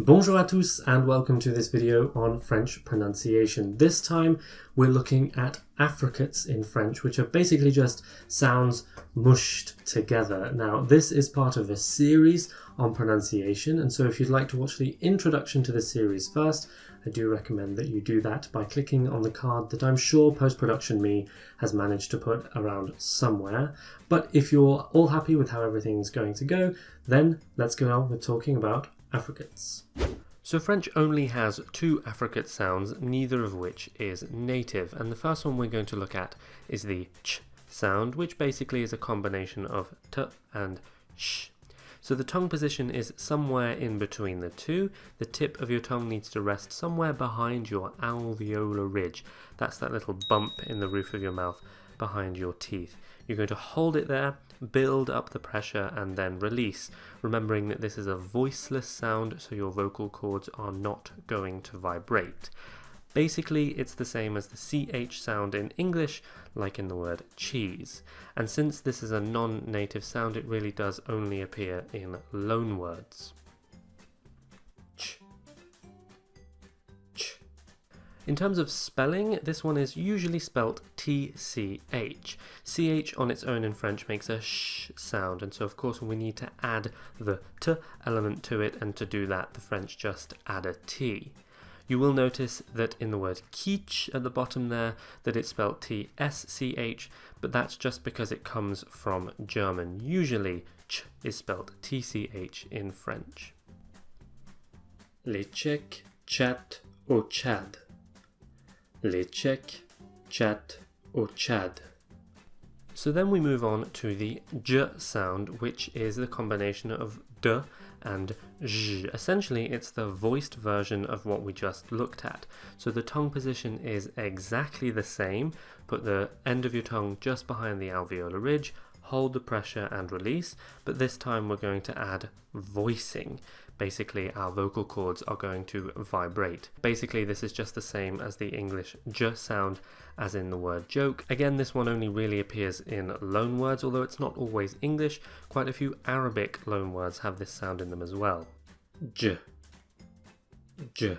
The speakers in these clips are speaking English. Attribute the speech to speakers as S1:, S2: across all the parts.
S1: Bonjour à tous and welcome to this video on French pronunciation. This time we're looking at affricates in French, which are basically just sounds mushed together. Now this is part of a series on pronunciation, and so if you'd like to watch the introduction to the series first, I do recommend that you do that by clicking on the card that I'm sure post-production me has managed to put around somewhere. But if you're all happy with how everything's going to go, then let's go on with talking about affricates. So French only has two affricate sounds, neither of which is native, and the first one we're going to look at is the ch sound, which basically is a combination of t and sh. So the tongue position is somewhere in between the two. The tip of your tongue needs to rest somewhere behind your alveolar ridge. That's that little bump in the roof of your mouth behind your teeth. You're going to hold it there, build up the pressure, and then release, remembering that this is a voiceless sound, so your vocal cords are not going to vibrate. Basically, it's the same as the CH sound in English, like in the word cheese. And since this is a non-native sound, it really does only appear in loanwords. Ch. Ch. In terms of spelling, this one is usually spelt TCH. CH on its own in French makes a sh sound, and so of course we need to add the t element to it, and to do that the French just add a T. You will notice that in the word kitsch at the bottom there, that it's spelled TSCH, but that's just because it comes from German. Usually, ch is spelled TCH in French. Les Tchèques chattent au Tchad. Les Tchèques chattent au Tchad. So then we move on to the j sound, which is the combination of d and zh. Essentially, it's the voiced version of what we just looked at. So the tongue position is exactly the same. Put the end of your tongue just behind the alveolar ridge, hold the pressure and release, but this time we're going to add voicing. Basically, our vocal cords are going to vibrate. Basically, this is just the same as the English j sound as in the word joke. Again, this one only really appears in loanwords, although it's not always English. Quite a few Arabic loanwords have this sound in them as well. J. J.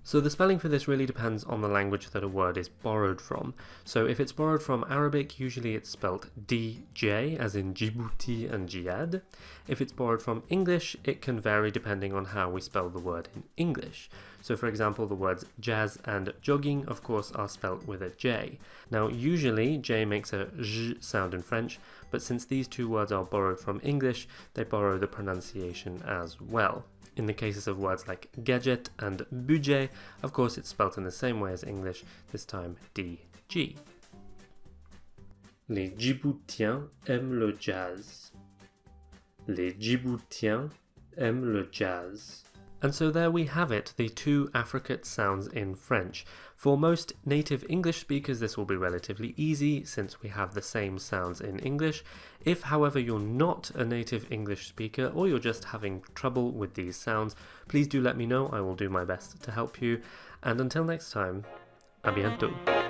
S1: So the spelling for this really depends on the language that a word is borrowed from. So if it's borrowed from Arabic, usually it's spelt DJ, as in Djibouti and Jihad. If it's borrowed from English, it can vary depending on how we spell the word in English. So for example, the words jazz and jogging, of course, are spelt with a J. Now usually J makes a J sound in French, but since these two words are borrowed from English, they borrow the pronunciation as well. In the cases of words like gadget and budget, of course it's spelt in the same way as English, this time DG. Les Djiboutiens aiment le jazz. Les Djiboutiens aiment le jazz. And so there we have it, the two affricate sounds in French. For most native English speakers this will be relatively easy since we have the same sounds in English. If however you're not a native English speaker or you're just having trouble with these sounds, please do let me know, I will do my best to help you. And until next time, à bientôt.